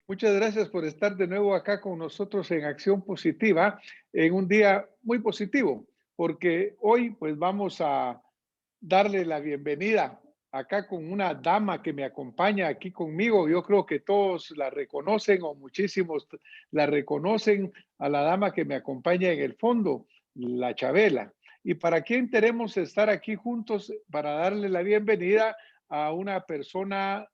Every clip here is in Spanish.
Muchas gracias por estar de nuevo acá con nosotros en Acción Positiva, en un día muy positivo, porque hoy pues vamos a darle la bienvenida acá con una dama que me acompaña aquí conmigo. Yo creo que todos la reconocen o muchísimos la reconocen a la dama que me acompaña en el fondo, la Chabela. Y para quién queremos estar aquí juntos para darle la bienvenida a una persona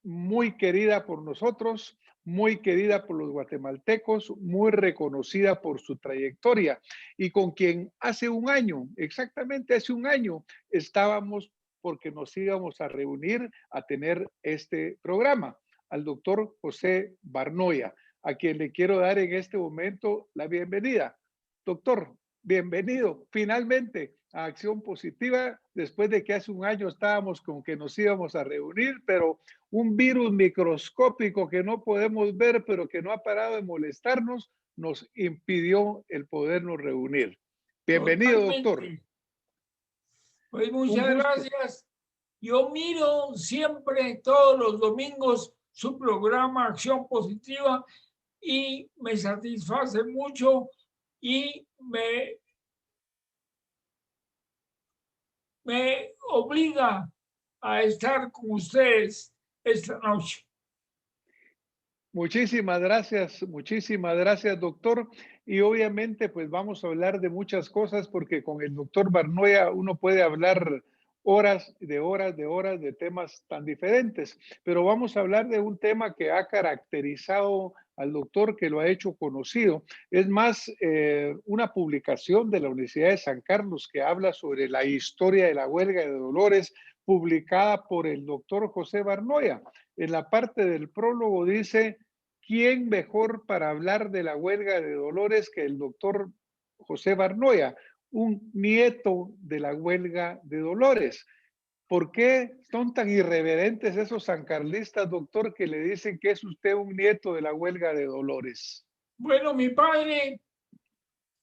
muy querida por nosotros, muy querida por los guatemaltecos, muy reconocida por su trayectoria y con quien hace un año, exactamente hace un año, estábamos porque nos íbamos a reunir a tener este programa, al doctor José Barnoya, a quien le quiero dar en este momento la bienvenida. Doctor, bienvenido finalmente a Acción Positiva, después de que hace un año estábamos con que nos íbamos a reunir, pero un virus microscópico que no podemos ver, pero que no ha parado de molestarnos, nos impidió el podernos reunir. Bienvenido, doctor. Totalmente. Pues Un muchas gusto. gracias. Yo miro siempre todos los domingos su programa Acción Positiva y me satisface mucho y me obliga a estar con ustedes esta noche. Muchísimas gracias, doctor. Y obviamente, pues vamos a hablar de muchas cosas porque con el doctor Barnoya uno puede hablar horas de temas tan diferentes. Pero vamos a hablar de un tema que ha caracterizado al doctor, que lo ha hecho conocido. Es más, una publicación de la Universidad de San Carlos que habla sobre la historia de la huelga de Dolores, publicada por el doctor José Barnoya. En la parte del prólogo dice, ¿quién mejor para hablar de la huelga de Dolores que el doctor José Barnoya, un nieto de la huelga de Dolores? ¿Por qué son tan irreverentes esos sancarlistas, doctor, que le dicen que es usted un nieto de la huelga de Dolores? Bueno, mi padre,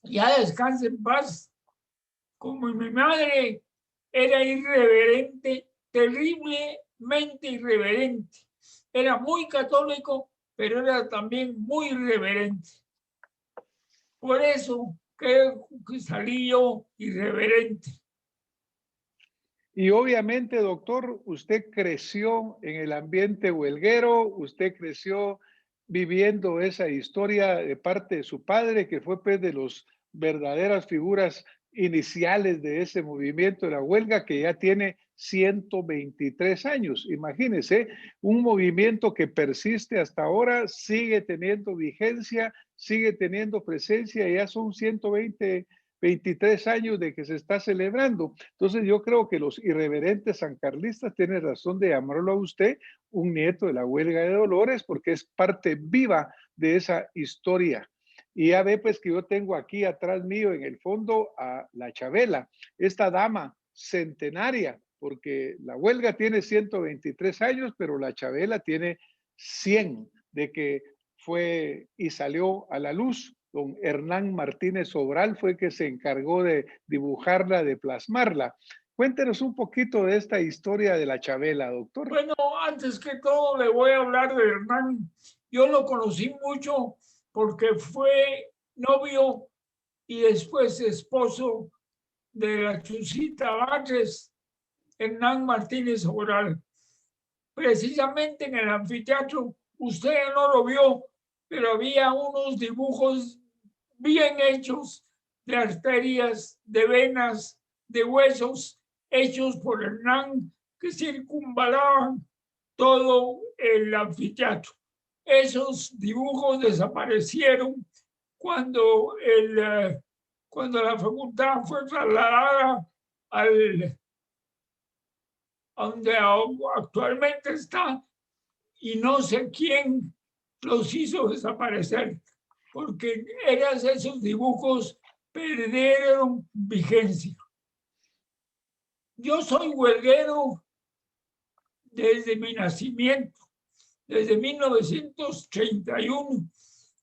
ya descanse en paz, como mi madre, era irreverente, terriblemente irreverente. Era muy católico, pero era también muy irreverente. Por eso creo que salí yo irreverente. Y obviamente, doctor, usted creció en el ambiente huelguero, usted creció viviendo esa historia de parte de su padre, que fue pues de las verdaderas figuras iniciales de ese movimiento de la huelga que ya tiene 123 años. Imagínese, un movimiento que persiste hasta ahora, sigue teniendo vigencia, sigue teniendo presencia, ya son 123 años de que se está celebrando. Entonces yo creo que los irreverentes sancarlistas tienen razón de llamarlo a usted un nieto de la huelga de Dolores porque es parte viva de esa historia. Y ya ve pues que yo tengo aquí atrás mío en el fondo a la Chabela, esta dama centenaria, porque la huelga tiene 123 años, pero la Chabela tiene 100 de que fue y salió a la luz. Don Hernán Martínez Sobral fue que se encargó de dibujarla, de plasmarla. Cuéntenos un poquito de esta historia de la Chabela, doctor. Bueno, antes que todo le voy a hablar de Hernán. Yo lo conocí mucho porque fue novio y después esposo de la Chusita Vázquez, Hernán Martínez Oral. Precisamente en el anfiteatro, usted no lo vio, pero había unos dibujos bien hechos de arterias, de venas, de huesos, hechos por Hernán, que circunvalaban todo el anfiteatro. Esos dibujos desaparecieron cuando, cuando la facultad fue trasladada al donde actualmente está, y no sé quién los hizo desaparecer, porque esos dibujos perdieron vigencia. Yo soy huelguero desde mi nacimiento, desde 1931,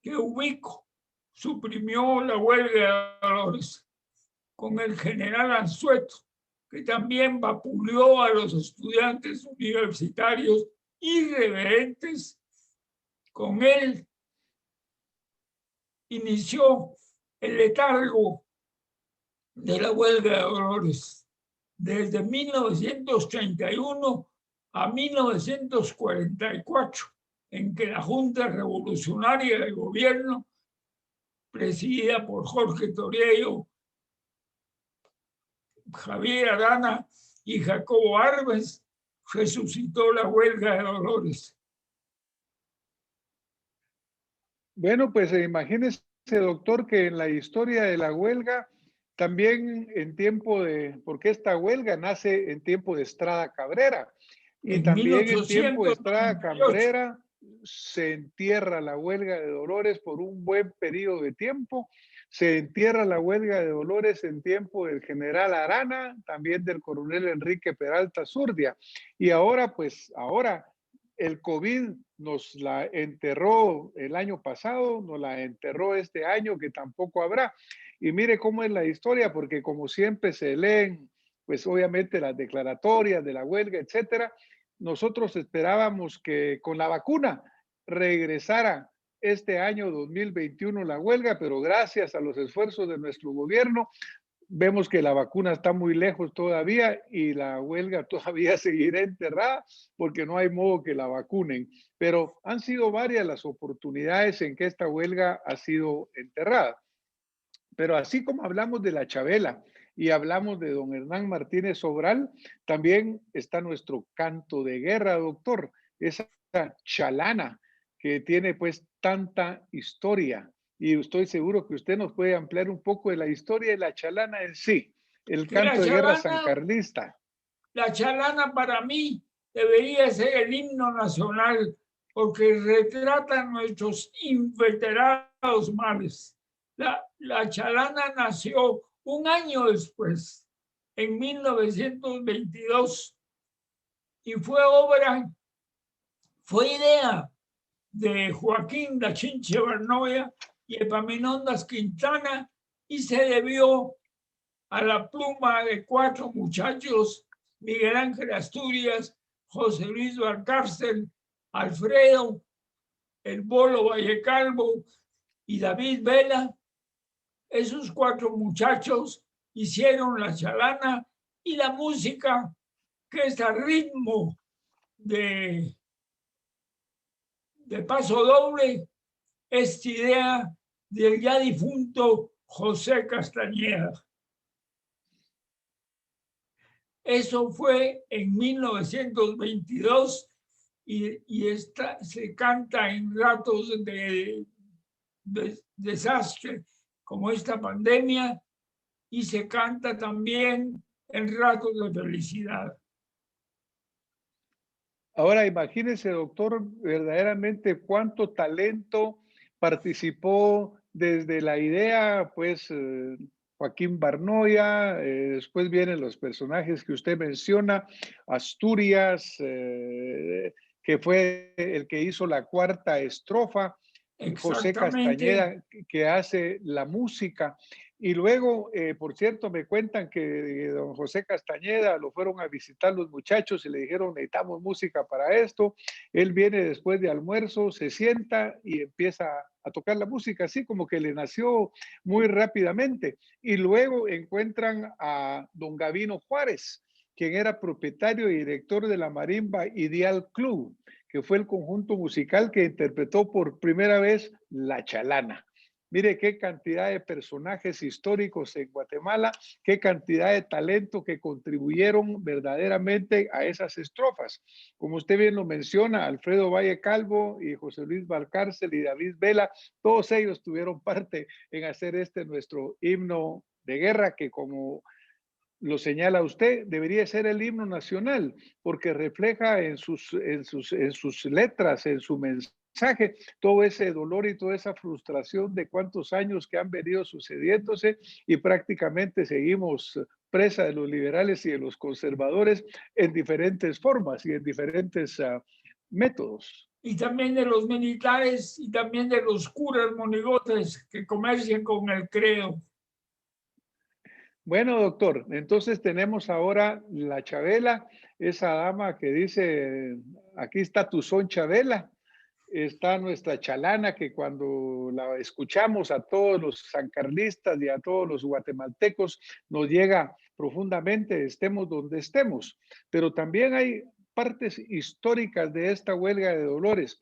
que ubico, suprimió la huelga de Dolores con el general Anzueto, que también vapuleó a los estudiantes universitarios irreverentes Con él inició el letargo de la huelga de Dolores desde 1931 a 1944, en que la Junta Revolucionaria del Gobierno, presidida por Jorge Torriello, Javier Arana y Jacobo Arbenz, resucitó la huelga de Dolores. Bueno, pues imagínese, doctor, que en la historia de la huelga, también en tiempo de, porque esta huelga nace en tiempo de Estrada Cabrera, y En también en tiempo de Estrada 1898. Cabrera se entierra la huelga de Dolores por un buen periodo de tiempo. Se entierra la huelga de Dolores en tiempo del general Arana, también del coronel Enrique Peralta Zurdia. Y ahora, pues ahora el COVID nos la enterró el año pasado, nos la enterró este año que tampoco habrá. Y mire cómo es la historia, porque como siempre se leen, pues obviamente las declaratorias de la huelga, etcétera. Nosotros esperábamos que con la vacuna regresara este año 2021 la huelga, pero gracias a los esfuerzos de nuestro gobierno, vemos que la vacuna está muy lejos todavía y la huelga todavía seguirá enterrada porque no hay modo que la vacunen. Pero han sido varias las oportunidades en que esta huelga ha sido enterrada. Pero así como hablamos de la Chabela y hablamos de don Hernán Martínez Sobral, también está nuestro canto de guerra, doctor, esa chalana que tiene pues tanta historia. Y estoy seguro que usted nos puede ampliar un poco de la historia de la chalana en sí, el Que canto de guerra sancarlista. la chalana para mí debería ser el himno nacional porque retrata nuestros inveterados males. La chalana nació un año después, en 1922, y fue idea de Joaquín da Chinche Bernoya y Epaminondas Quintana, y se debió a la pluma de 4 muchachos: Miguel Ángel Asturias, José Luis Valcárcel, Alfredo, el Bolo Vallecalvo y David Vela. Esos 4 muchachos hicieron la chalana, y la música, que es a ritmo de paso doble, es idea del ya difunto José Castañeda. Eso fue en 1922 y se canta en ratos de desastre como esta pandemia, y se canta también en ratos de felicidad. Ahora imagínese, doctor, verdaderamente cuánto talento participó desde la idea, pues Joaquín Barnoya, después vienen los personajes que usted menciona, Asturias, que fue el que hizo la cuarta estrofa, José Castañeda, que hace la música. Y luego, por cierto, me cuentan que don José Castañeda lo fueron a visitar los muchachos y le dijeron, necesitamos música para esto. Él viene después de almuerzo, se sienta y empieza a tocar la música, así como que le nació muy rápidamente. Y luego encuentran a don Gavino Juárez, quien era propietario y director de la Marimba Ideal Club, que fue el conjunto musical que interpretó por primera vez La Chalana. Mire qué cantidad de personajes históricos en Guatemala, qué cantidad de talento que contribuyeron verdaderamente a esas estrofas. Como usted bien lo menciona, Alfredo Valle Calvo y José Luis Valcárcel y David Vela, todos ellos tuvieron parte en hacer nuestro himno de guerra, que como lo señala usted, debería ser el himno nacional, porque refleja en sus letras, en su mensaje, todo ese dolor y toda esa frustración de cuántos años que han venido sucediéndose, y prácticamente seguimos presa de los liberales y de los conservadores en diferentes formas y en diferentes métodos. Y también de los militares y también de los curas monigotes que comercian con el credo. Bueno, doctor, entonces tenemos ahora la Chabela, esa dama que dice, aquí está tu son Chabela. está nuestra chalana, que cuando la escuchamos a todos los sancarlistas y a todos los guatemaltecos nos llega profundamente, estemos donde estemos. Pero también hay partes históricas de esta huelga de dolores,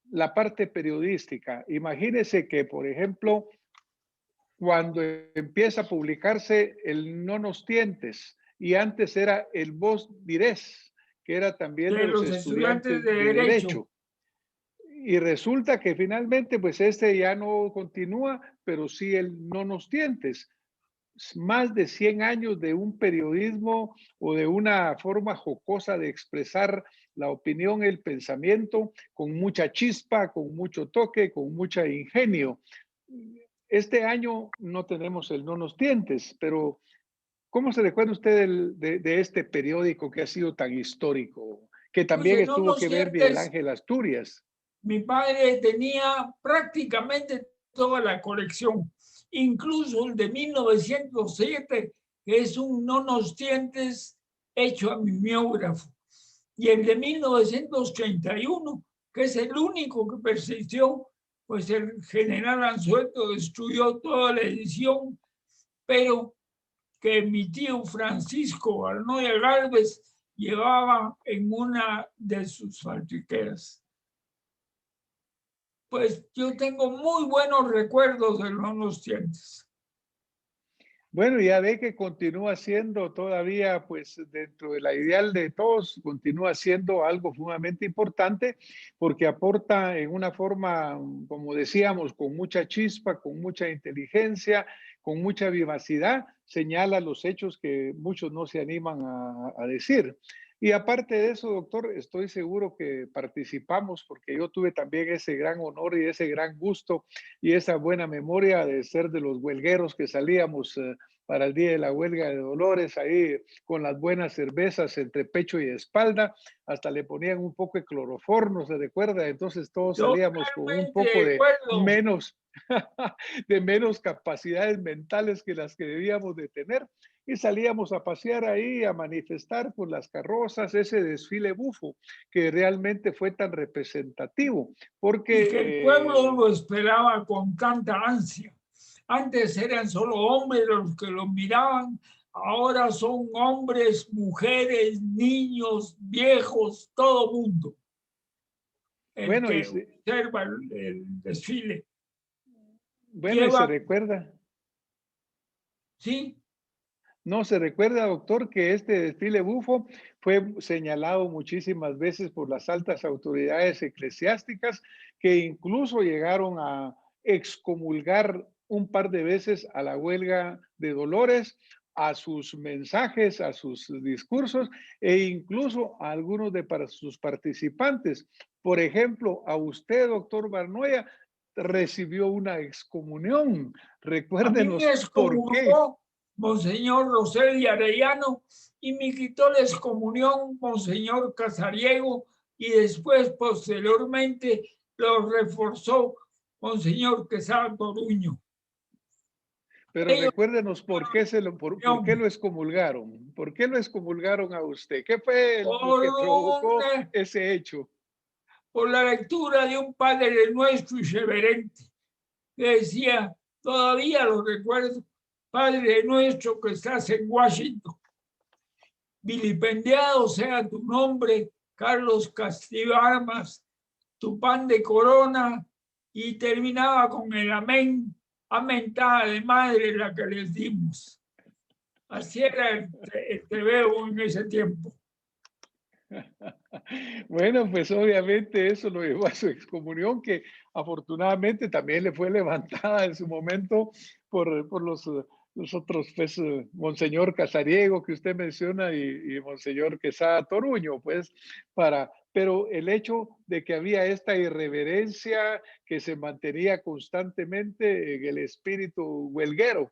la parte periodística. Imagínese que, por ejemplo, cuando empieza a publicarse el No nos tientes, y antes era el Vos dirés, que era también de de los los estudiantes estudiantes de de derecho. derecho. Y resulta que finalmente, pues este ya no continúa, pero sí el No nos tientes. Más de 100 años de un periodismo o de una forma jocosa de expresar la opinión, el pensamiento, con mucha chispa, con mucho toque, con mucho ingenio. Este año no tenemos el No nos tientes, pero ¿cómo se recuerda usted de este periódico que ha sido tan histórico? Que Pues también no estuvo nos que ver Miguel sientes. Ángel Asturias. Mi padre tenía prácticamente toda la colección, incluso el de 1907, que es un No nos tientes hecho a mimeógrafo, y el de 1931, que es el único que persistió, pues el general Anzueto destruyó toda la edición, pero que mi tío Francisco Arnoya Gálvez llevaba en una de sus faltriqueras. Pues yo tengo muy buenos recuerdos de los tiempos. Bueno, ya ve que continúa siendo todavía, pues dentro de la ideal de todos, continúa siendo algo sumamente importante porque aporta en una forma, como decíamos, con mucha chispa, con mucha inteligencia, con mucha vivacidad, señala los hechos que muchos no se animan a decir. Y aparte de eso, doctor, estoy seguro que participamos porque yo tuve también ese gran honor y ese gran gusto y esa buena memoria de ser de los huelgueros que salíamos para el día de la huelga de Dolores, ahí con las buenas cervezas entre pecho y espalda, hasta le ponían un poco de cloroformo, ¿se recuerda? Entonces todos salíamos con un Totalmente poco de de acuerdo. menos, de menos capacidades mentales que las que debíamos de tener y salíamos a pasear ahí, a manifestar por las carrozas, ese desfile bufo que realmente fue tan representativo, Y que el pueblo porque lo esperaba con tanta ansia. Antes eran solo hombres los que lo miraban, ahora son hombres, mujeres, niños, viejos, todo mundo el bueno, que observa el desfile. y se Lleva, recuerda. sí, No, se recuerda, doctor, que este desfile bufo fue señalado muchísimas veces por las altas autoridades eclesiásticas que incluso llegaron a excomulgar un par de veces a la huelga de Dolores, a sus mensajes, a sus discursos e incluso a algunos de para sus participantes. Por ejemplo, a usted, doctor Barnoya, recibió una excomunión. a mí me Recuérdenos por qué. excomulgó Monseñor Rosel y Arellano y me quitó la excomunión Monseñor Casariego y después, posteriormente, lo reforzó Monseñor Quesada Toruño. Pero Ellos, recuérdenos por qué lo excomulgaron. ¿Por qué lo excomulgaron a usted? ¿Qué fue lo por, que provocó una, ese hecho? por la lectura de un Padre Nuestro irreverente, que decía, todavía lo recuerdo, Padre Nuestro que estás en Washington, vilipendiado sea tu nombre, Carlos Castillo Armas, tu pan de corona, y terminaba con el amén, amentada de madre la que les dimos. Así era el TVO en ese tiempo. Bueno, pues obviamente eso lo llevó a su excomunión, que afortunadamente también le fue levantada en su momento por los otros, pues, Monseñor Casariego que usted menciona y Monseñor Quesada Toruño, pues, pero el hecho de que había esta irreverencia que se mantenía constantemente en el espíritu huelguero.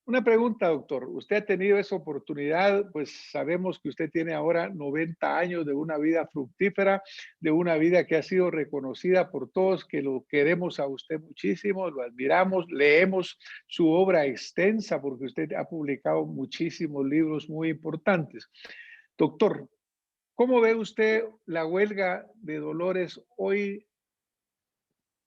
Una pregunta, doctor. Usted ha tenido esa oportunidad, pues sabemos que usted tiene ahora 90 años de una vida fructífera, de una vida que ha sido reconocida por todos, que lo queremos a usted muchísimo, lo admiramos, leemos su obra extensa porque usted ha publicado muchísimos libros muy importantes. Doctor, ¿cómo ve usted la huelga de Dolores hoy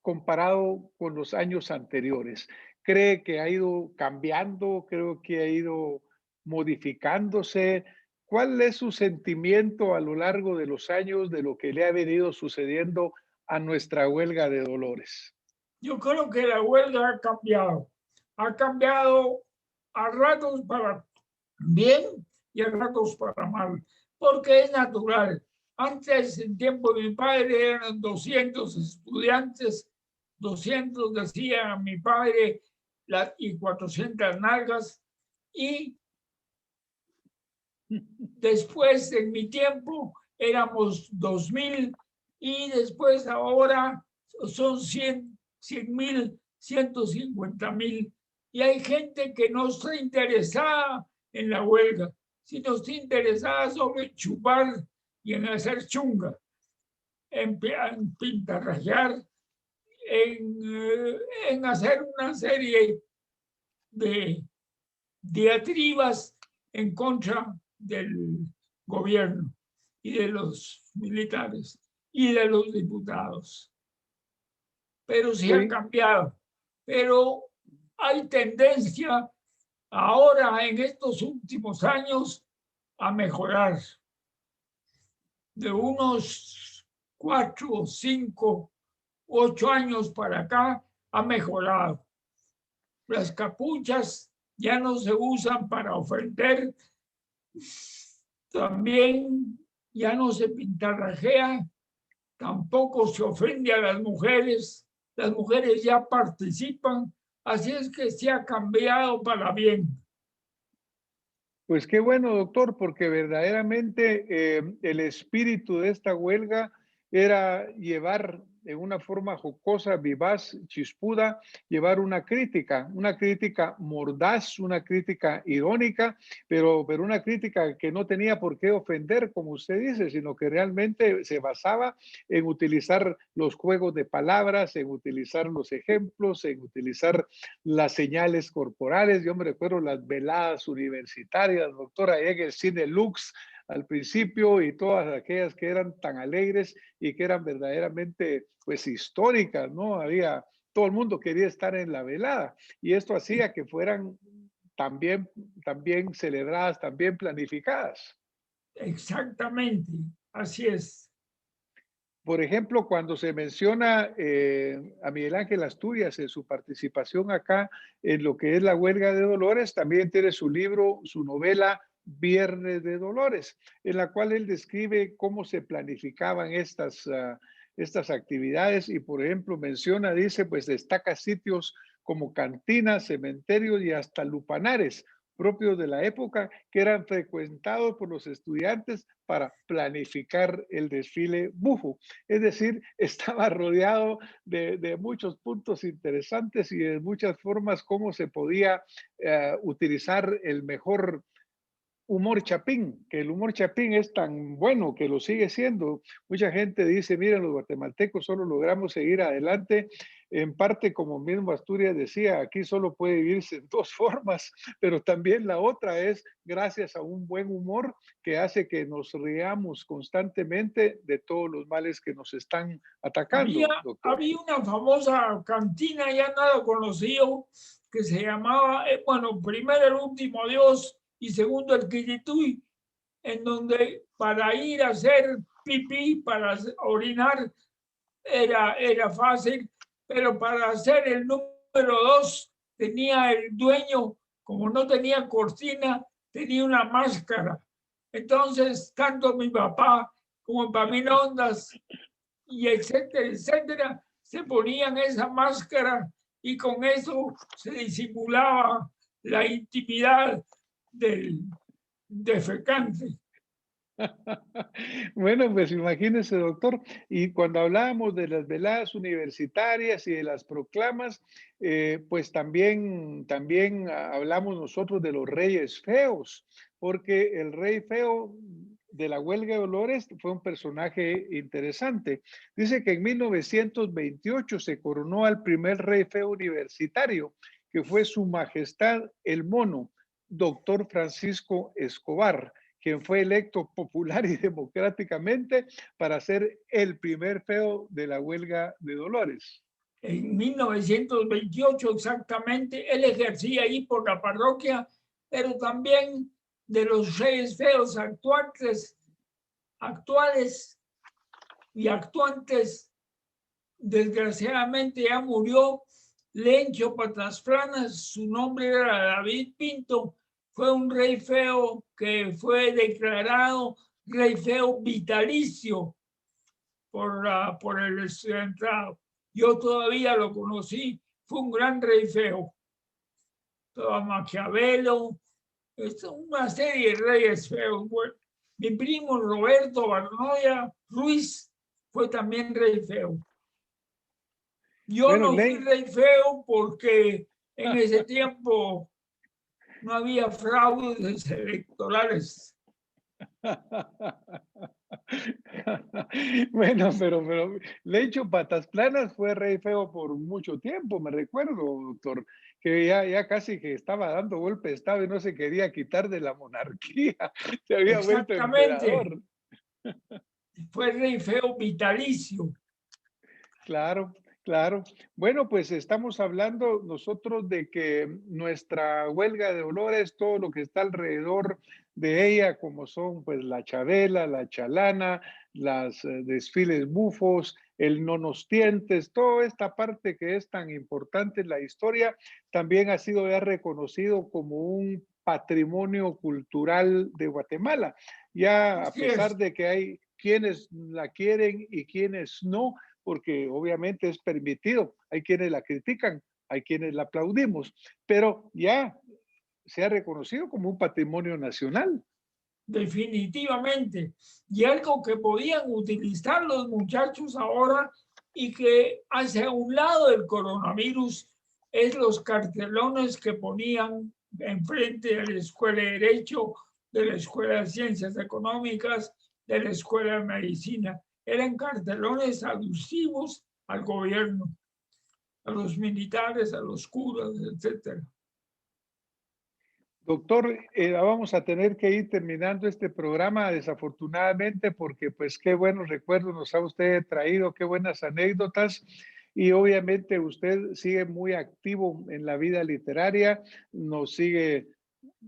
comparado con los años anteriores? ¿Cree que ha ido cambiando? ¿Creo que ha ido modificándose? ¿Cuál es su sentimiento a lo largo de los años de lo que le ha venido sucediendo a nuestra huelga de Dolores? Yo creo que la huelga ha cambiado a ratos para bien y a ratos para mal, porque es natural. Antes, en tiempo de mi padre, eran 200 estudiantes, 200 decía mi padre, y 400 nalgas, y después, en mi tiempo, éramos 2000 y después ahora son 100,000, 150,000. Y hay gente que no está interesada en la huelga, sino está interesada solo en chupar y en hacer chunga, en pintarrajear, en hacer una serie de diatribas en contra del gobierno y de los militares y de los diputados. Pero sí ha Sí, cambiado. Pero hay tendencia ahora en estos últimos años a mejorar. De unos 4, 5, 8 años para acá ha mejorado. Las capuchas ya no se usan para ofender, también ya no se pintarrajea, tampoco se ofende a las mujeres ya participan, así es que se ha cambiado para bien. pues qué bueno, doctor, porque verdaderamente el espíritu de esta huelga era llevar en una forma jocosa, vivaz, chispuda, llevar una crítica mordaz, una crítica irónica, pero una crítica que no tenía por qué ofender, como usted dice, sino que realmente se basaba en utilizar los juegos de palabras, en utilizar los ejemplos, en utilizar las señales corporales. Yo me recuerdo las veladas universitarias, doctora, en el Cine Lux al principio y todas aquellas que eran tan alegres y que eran verdaderamente pues históricas, ¿no? Había, todo el mundo quería estar en la velada y esto hacía que fueran también, también celebradas, también planificadas. Exactamente, así es. Por ejemplo, cuando se menciona a Miguel Ángel Asturias en su participación acá en lo que es la huelga de Dolores, también tiene su libro, su novela Viernes de Dolores, en la cual él describe cómo se planificaban estas actividades y, por ejemplo, menciona, dice, pues destaca sitios como cantinas, cementerios y hasta lupanares propios de la época que eran frecuentados por los estudiantes para planificar el desfile bufo. Es decir, estaba rodeado de muchos puntos interesantes y de muchas formas cómo se podía utilizar el mejor humor chapín, que el humor chapín es tan bueno que lo sigue siendo. Mucha gente dice, mira, los guatemaltecos solo logramos seguir adelante, en parte como mismo Asturias decía, aquí solo puede vivirse en dos formas, pero también la otra es gracias a un buen humor que hace que nos riamos constantemente de todos los males que nos están Había, atacando, doctor. había una famosa cantina ya nada conocido que se llamaba, bueno, primero el último Dios y segundo el Quilituy, en donde para ir a hacer pipí, para orinar, era fácil, pero para hacer el número 2 tenía el dueño, como no tenía cortina, tenía una máscara. Entonces, tanto mi papá como Epaminondas y etcétera, etcétera, se ponían esa máscara y con eso se disimulaba la intimidad del defecante. Bueno, pues imagínese, doctor, y cuando hablábamos de las veladas universitarias y de las proclamas, pues también hablamos nosotros de los reyes feos, porque el rey feo de la huelga de Dolores fue un personaje interesante. Dice que en 1928 se coronó al primer rey feo universitario, que fue su majestad el mono, doctor Francisco Escobar, quien fue electo popular y democráticamente para ser el primer feo de la huelga de Dolores. en 1928 exactamente. Él ejercía ahí por la parroquia, pero también de los reyes feos actuales y actuantes. Desgraciadamente ya murió Lencho Patas Planas, su nombre era David Pinto, fue un rey feo que fue declarado rey feo vitalicio por el estudiantado. Yo todavía lo conocí, fue un gran rey feo. Todo Maquiavelo, una serie de reyes feos. Bueno, mi primo Roberto Barnoya Ruiz fue también rey feo. Yo Bueno, no fui rey feo porque en ese tiempo no había fraudes electorales. Bueno, pero Lencho Patas Planas fue rey feo por mucho tiempo, me recuerdo, doctor, que ya casi que estaba dando golpe de estado y no se quería quitar de la monarquía, se había vuelto Exactamente. emperador. Fue rey feo vitalicio. Claro, claro. Bueno, pues estamos hablando nosotros de que nuestra huelga de dolores, todo lo que está alrededor de ella, como son pues la chabela, la chalana, las desfiles bufos, el nonostientes, toda esta parte que es tan importante en la historia, también ha sido ya reconocido como un patrimonio cultural de Guatemala. Ya a Así pesar es. de que hay quienes la quieren y quienes no, porque obviamente es permitido. Hay quienes la critican, hay quienes la aplaudimos, pero ya se ha reconocido como un patrimonio nacional. Definitivamente. Y algo que podían utilizar los muchachos ahora y que hace a un lado del coronavirus es los cartelones que ponían enfrente de la Escuela de Derecho, de la Escuela de Ciencias Económicas, de la Escuela de Medicina. Eran cartelones alusivos al gobierno, a los militares, a los curas, etcétera. Doctor, vamos a tener que ir terminando este programa desafortunadamente porque pues qué buenos recuerdos nos ha usted traído, qué buenas anécdotas y obviamente usted sigue muy activo en la vida literaria, nos sigue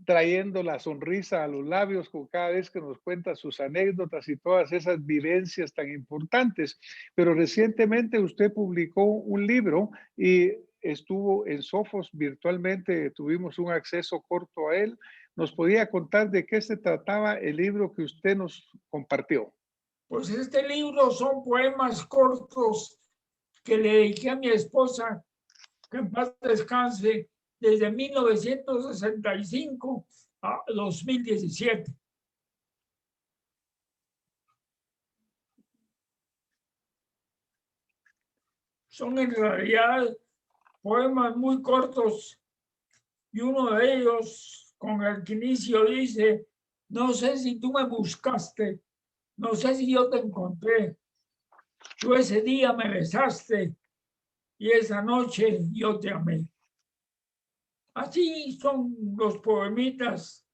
trayendo la sonrisa a los labios con cada vez que nos cuenta sus anécdotas y todas esas vivencias tan importantes. Pero recientemente usted publicó un libro y estuvo en Sofos virtualmente, tuvimos un acceso corto a él. ¿Nos podía contar de qué se trataba el libro que usted nos compartió? Pues este libro son poemas cortos que le dediqué a mi esposa, que en paz descanse, desde 1965 a 2017. Son en realidad poemas muy cortos y uno de ellos con el que inicio dice: no sé si tú me buscaste, no sé si yo te encontré, tú ese día me besaste y esa noche yo te amé. Así son los poemitas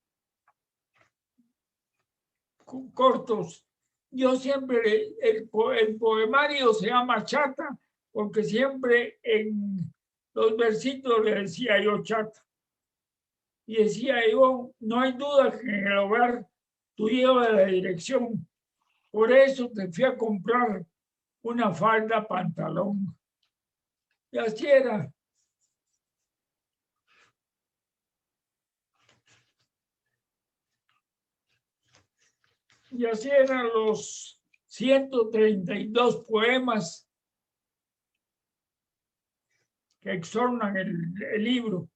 cortos. Yo siempre, el poemario se llama Chata, porque siempre en los versitos le decía yo Chata. Y decía yo, no hay duda que en el hogar tú llevas la dirección. Por eso te fui a comprar una falda, pantalón. Y así era. Y así eran los 132 poemas que exornan el libro.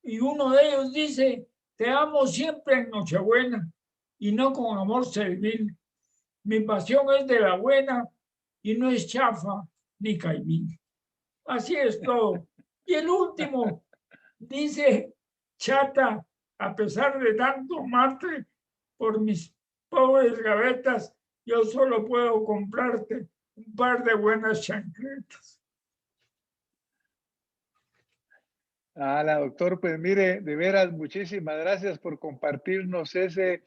Y uno de ellos dice: te amo siempre en Nochebuena y no con amor servil. Mi pasión es de la buena y no es chafa ni caimín. Así es todo. Y el último dice: chata, a pesar de tanto mate por mis pobres gavetas, yo solo puedo comprarte un par de buenas chancletas. La doctor, pues mire, de veras, muchísimas gracias por compartirnos ese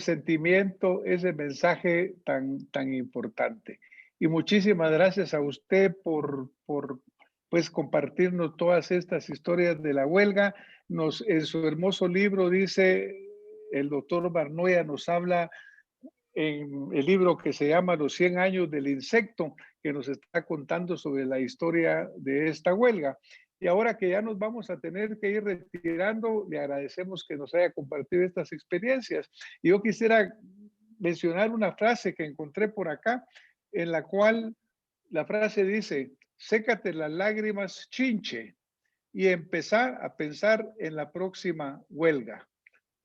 sentimiento, ese mensaje tan importante. Y muchísimas gracias a usted por pues compartirnos todas estas historias de la huelga. En su hermoso libro dice, el doctor Barnoya nos habla en el libro que se llama Los 100 años del insecto, que nos está contando sobre la historia de esta huelga. Y ahora que ya nos vamos a tener que ir retirando, le agradecemos que nos haya compartido estas experiencias. Y yo quisiera mencionar una frase que encontré por acá, en la cual la frase dice, sécate las lágrimas, chinche, y empezar a pensar en la próxima huelga.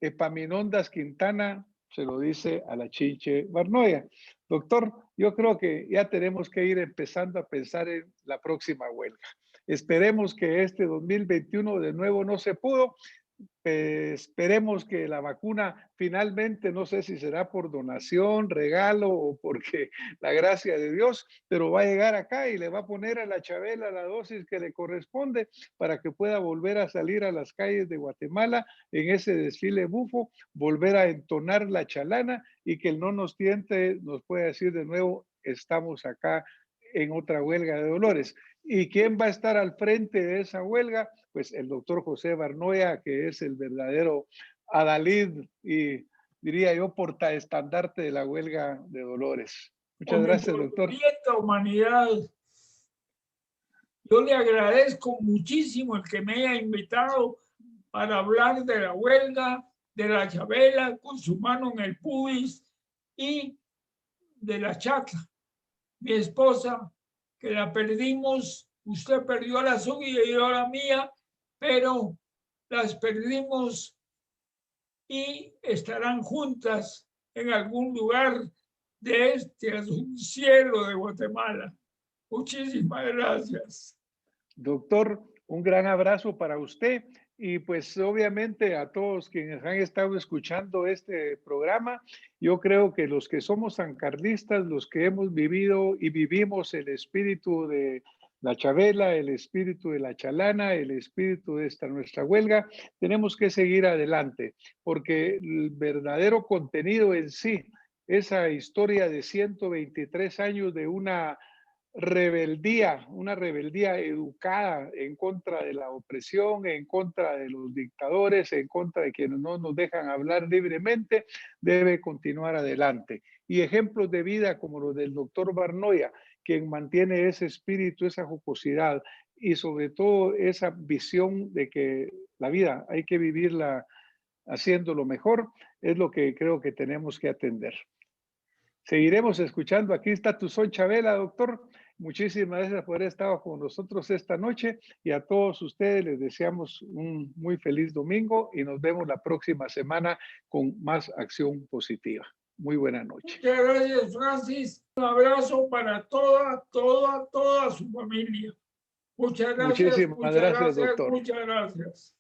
Epaminondas Quintana se lo dice a la Chinche Barnoya. Doctor, yo creo que ya tenemos que ir empezando a pensar en la próxima huelga. Esperemos que este 2021 de nuevo no se pudo. Esperemos que la vacuna finalmente, no sé si será por donación, regalo o porque la gracia de Dios, pero va a llegar acá y le va a poner a la Chabela la dosis que le corresponde para que pueda volver a salir a las calles de Guatemala en ese desfile bufo, volver a entonar la chalana y que el no nos tiente nos pueda decir de nuevo, estamos acá en otra huelga de dolores. ¿Y quién va a estar al frente de esa huelga? Pues el doctor José Barnoya, que es el verdadero adalid y diría yo portaestandarte de la huelga de dolores. Muchas gracias, doctor. Humanidad, yo le agradezco muchísimo el que me haya invitado para hablar de la huelga, de la Chabela con su mano en el pubis y de la chacla. Mi esposa, que la perdimos, usted perdió la suya y yo la mía, pero las perdimos y estarán juntas en algún lugar de este azul cielo de Guatemala. Muchísimas gracias. Doctor, un gran abrazo para usted y pues obviamente a todos quienes han estado escuchando este programa. Yo creo que los que somos sancarlistas, los que hemos vivido y vivimos el espíritu de la Chabela, el espíritu de la Chalana, el espíritu de esta nuestra huelga, tenemos que seguir adelante porque el verdadero contenido en sí, esa historia de 123 años de una rebeldía educada en contra de la opresión, en contra de los dictadores, en contra de quienes no nos dejan hablar libremente, debe continuar adelante. Y ejemplos de vida como los del doctor Barnoya, quien mantiene ese espíritu, esa jocosidad y sobre todo esa visión de que la vida hay que vivirla haciendo lo mejor, es lo que creo que tenemos que atender. Seguiremos escuchando. Aquí está tu son Chabela, doctor. Muchísimas gracias por haber estado con nosotros esta noche y a todos ustedes les deseamos un muy feliz domingo y nos vemos la próxima semana con más acción positiva. Muy buena noche. Muchas gracias, Francis. Un abrazo para toda su familia. Muchas gracias. Muchísimas gracias, doctor. Muchas gracias.